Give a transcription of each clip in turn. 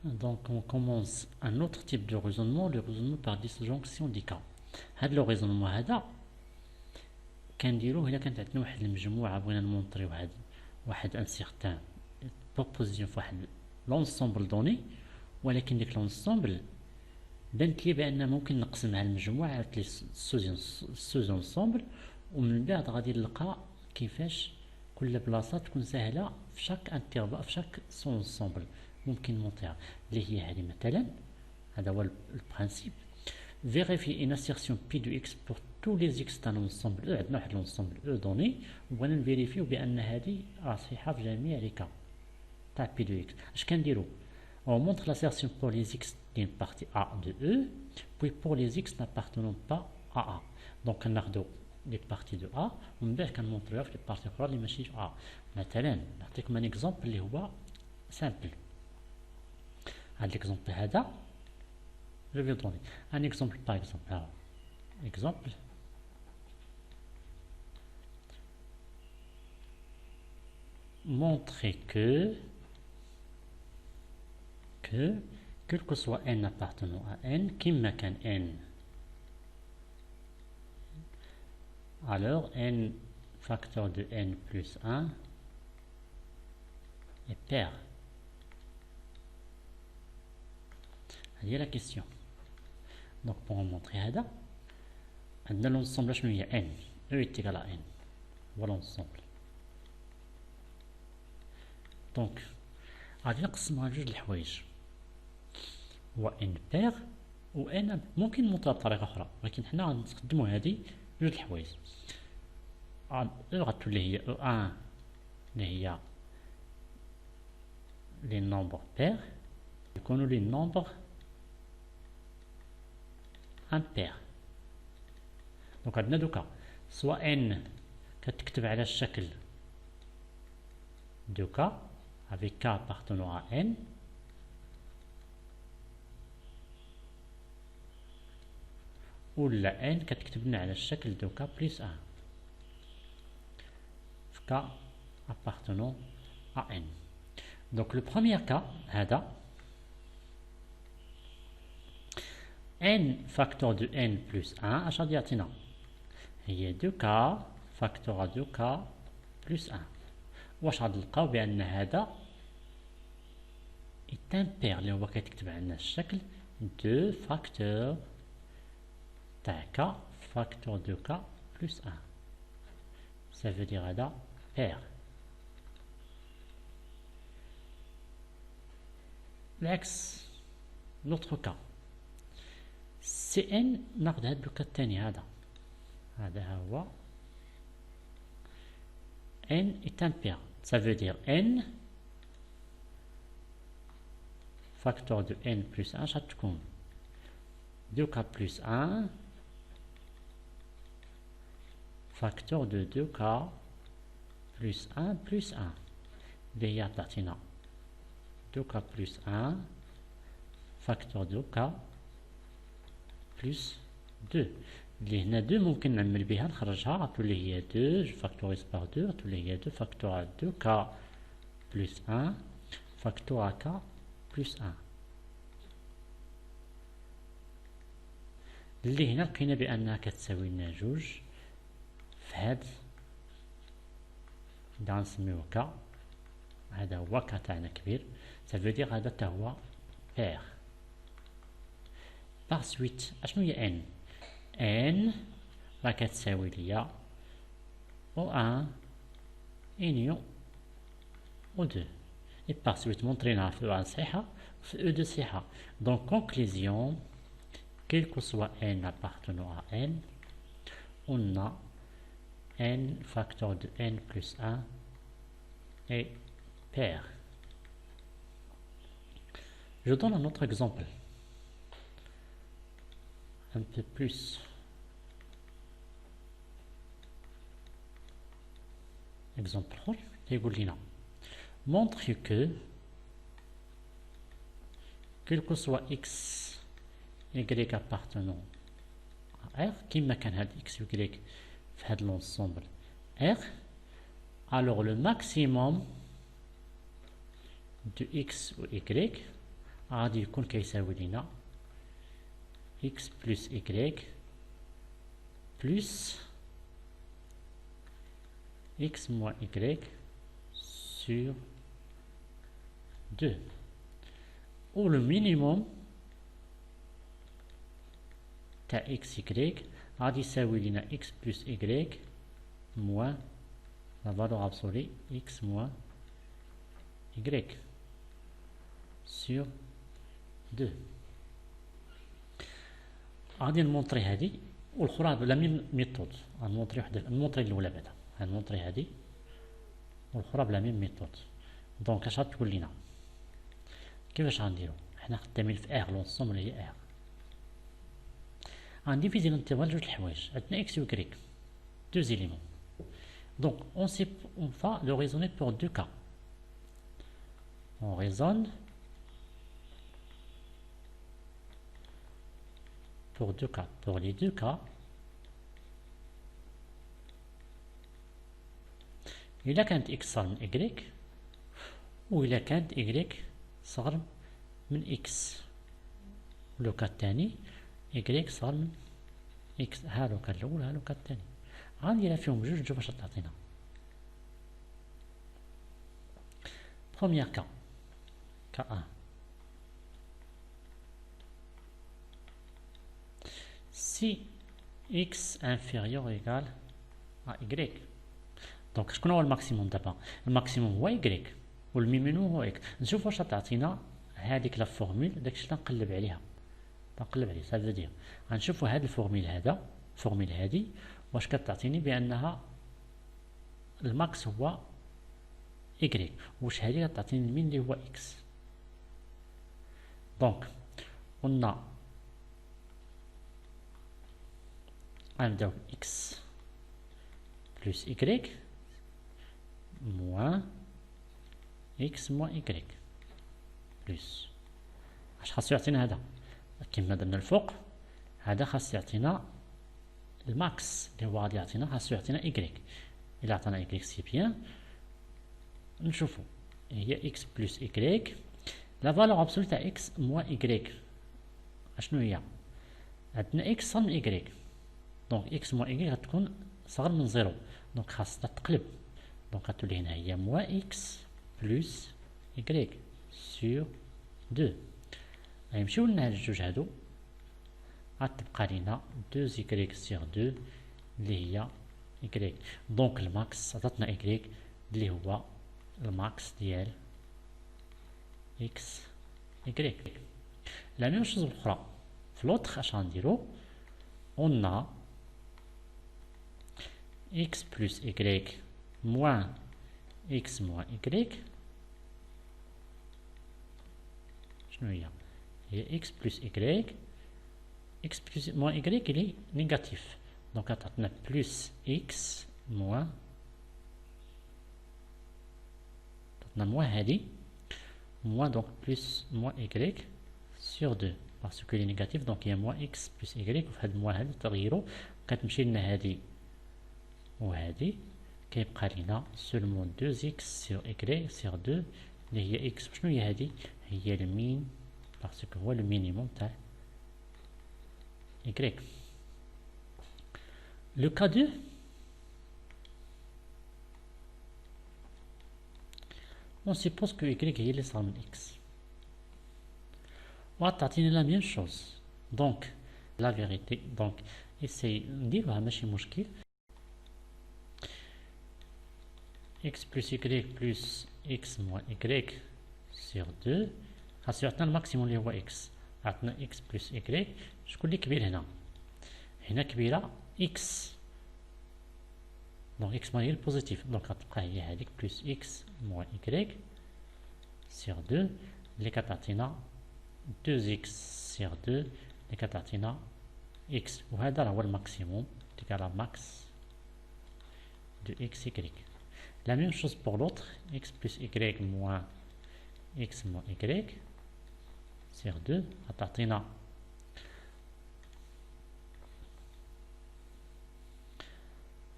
Donc on commence un autre type de raisonnement, le raisonnement par disjonction des cas. هذا لو raisonnement هذا كنديروه إلا كانت عندنا واحد المجموعة بغينا نمونطريو واحد ان سيغتان بروبوزيسيون في واحد لونسومبل دوني، ولكن ديك لونسومبل بانت لي بان ممكن نقسمها المجموعة لي سوزونسومبل، ومن بعد غادي نلقى كيفاش كل بلاصه تكون سهله في شاك انترفال في شاك سونسومبل ممكن نمونطيها، اللي هي هذه مثلا. هذا هو البرانسيب. vérifier une assertion P de X pour tous les X d'un ensemble E. عندنا واحد l'ensemble E donné وبغينا نفيريفيو بأن هذه راه صحيحة في جميع لي كا تاع P de X. اش كنديرو؟ On montre l'assertion pour les X d'une partie A de E, puis pour les X n'appartenant pas à A. Donc كناخدو لي بارتي دو A ومن بعد كنمونطريوها في لي بارتي أخرى اللي ماشي في A. مثلا نعطيكم ان اكزومبل اللي هو سامبل. هاد الاكزومبل هذا je vais donner un exemple par exemple. Alors, exemple, montrer que quel que soit n appartenant à n, qui m'accane n, alors n facteur de n plus 1 est pair. هذه la question. Donc pour montrer هذا عندنا l'ensemble شنو هي n E est égal à n. Voilà l'ensemble. Donc غادي نقسموها لجوج الحوايج، هو n pair و n ممكن نمونطوها بطريقة أخرى، ولكن حنا غنستخدمو هذه جوج الحوايج. E غتولي هي E1 اللي هي لي نومبر pair يكونوا لي نومبر impair. دونك عندنا دوكا سواء n كتكتب على الشكل دوكا avec k appartenant à n، ولا n كتكتب لنا على الشكل دوكا بلس 1 في k appartenant à n. دونك لو بروميير كا هذا n facteur de n plus 1 اش غادي يعطينا؟ هي 2k facteur 2k plus 1. واش غادي نلقاو بان هذا est impair اللي هو كيتكتب عندنا الشكل 2 facteur تاع k facteur 2k plus 1. ça veut dire هذا pair. العكس l'autre cas سي ان ناخذ هذا الدوكا الثاني هذا هو n est impair. ça veut dire n facteur de n plus 1 غتكون 2k plus 1 facteur de 2k plus 1 plus 1 اللي هي تعطينا 2k plus 1 facteur 2k plus 2 اللي هنا 2 ممكن نعمل بها نخرجها تولي هي 2 je factorise par 2 تولي هي 2 facteur 2k plus 1 facteur k plus 1 اللي هنا لقينا بانها كتساوي لنا جوج في هاد غنسميوه ك. هذا هو ك تاعنا كبير ça veut dire هذا تا هو pair. par suite اشنو هي n؟ n راه كتساوي ليا O1 union O2 et par suite مونطريناها في O1 صحيحة في O2 صحيحة. donc conclusion quel que soit n appartenant à n on a n facteur de n plus 1 est pair. je donne un autre exemple un peu plus exemple اخر يقول لنا montre que quel que soit x y appartenant à R كما كان هاد x y في هاد l'ensemble R alors le maximum de x ou y غادي يكون كيساوي لينا x plus y plus x moins y sur 2. Ou le minimum تاع x y غادي يساوي لينا x plus y moins la valeur absolue x moins y sur 2. غادي نمونطري هادي والاخرى بلا ميم ميثود. غنمونطري وحده، نمونطري الاولى بعدا، غنمونطري هادي والاخرى بلا ميم ميثود. دونك اش غتقول لينا؟ كيفاش غنديرو؟ حنا خدامين في ار، لونسومبل هي ار. غنديفيزي الانترفال جوج الحوايج، عندنا اكس و كريك، دو زيليمون. دونك on va le raisonner pour deux cas. On raisonne pour deux cas. Pour les deux cas, إلا كانت x صغر من y وإلا كانت y صغر من x. لو كان الثاني y صغر من x. ها لو كان الأول، ها لو كان الثاني. غنديرها فيهم جوج نشوف واش تعطينا. Premier cas, cas 1. Si x inférieur ou égal à y. دونك شكون هو الماكسيموم دابا؟ الماكسيموم هو y والمينيموم هو x. نشوف واش تعطينا هذيك لا فورمول، داكشي اللي نقلب عليها. نقلب عليه سافو دير غنشوفوا هاد الفورمول هذا، الفورمول هادي واش كتعطيني بانها الماكس هو y، واش هادي كتعطيني المين اللي هو x. دونك قلنا غنبداو x بلس y moins x moins y بلس اش خاصو يعطينا هذا؟ كما درنا الفوق، هذا خاص يعطينا الماكس اللي هو غادي يعطينا، خاصو يعطينا y. إلا عطانا y سي بيان. نشوفو هي x بلس y، لا فالور ابسولو تاع x موان y اشنو هي؟ عندنا x صغر من y، دونك x موان y غتكون صغر من زيرو، دونك خاصنا تقلب. دونك غتولي هنا هي موان x بلس y سور 2. غيمشيو لنا هاد الجوج هادو، غتبقى لينا 2y سور 2 اللي هي y. دونك الماكس عطاتنا y اللي هو الماكس ديال x y. لا ميم شوز الاخرى في لوطخ اش غنديرو؟ اون x بلس y موان x موان y. شنو هي؟ هي x بلس y، x بلس موان y اللي نيجاتيف، دونك عطاتنا بلس x موان، عطاتنا موان هادي موان، دونك بلس موان y سور 2 باسكو لي نيجاتيف، دونك هي موان x بلس y. وفي هاد الموان هادي تغيرو كتمشي لنا هادي وهادي، كيبقى لينا سولمون 2x سور y سور 2 اللي هي x. شنو هي هادي؟ هي المين باسكو هو المينيموم تاع y. لو كا 2 on suppose que y هي اللي صار من x وغتعطيني لا ميم شوز. دونك لا فيغيتي، دونك اساي نديروها ماشي مشكل. x plus y plus x moins y sur 2 خاصو يعطينا الماكسيموم اللي هو x. عطنا x plus y، شكون اللي كبير هنا؟ هنا كبيرة x، دونك x هي البوزيتيف، دونك غتبقى هي هذيك بلس x moins y sur 2 اللي كتعطينا 2x sur 2 اللي كتعطينا x. وهذا راه هو الماكسيموم ديال لا ماكس دو x y. La même chose pour l'autre, x plus y moins x moins y sur 2 غتعطينا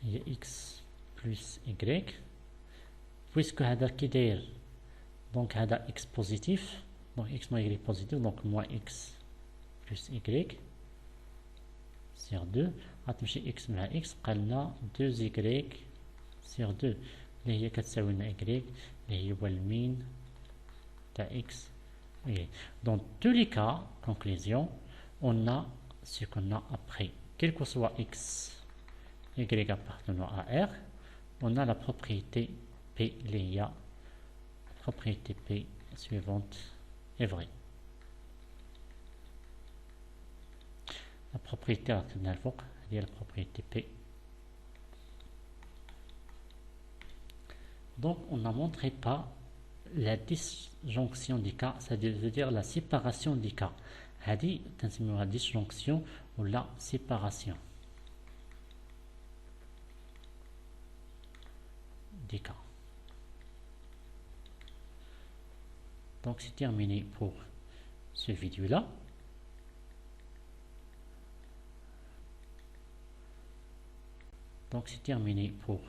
هي x plus y، puisque هذا كي داير دونك هذا x بوزيتيف، Donc x moins y positif, donc moins x plus y sur 2. غتمشي x مع x بقى لنا 2y sur 2 اللي هي كتساوي لنا y اللي هي هو المين تاع x. Dans tous les cas, conclusion, on a ce qu'on a après. Quel que soit x, y appartenant à R, on a la propriété P, la propriété P suivante est vraie. La propriété la propriété P. Donc, on n'a montré pas la disjonction des cas, c'est-à-dire la séparation des cas. هذه تنسميوها disjonction ou la séparation des cas. Donc c'est terminé pour ce vidéo-là. Donc c'est terminé pour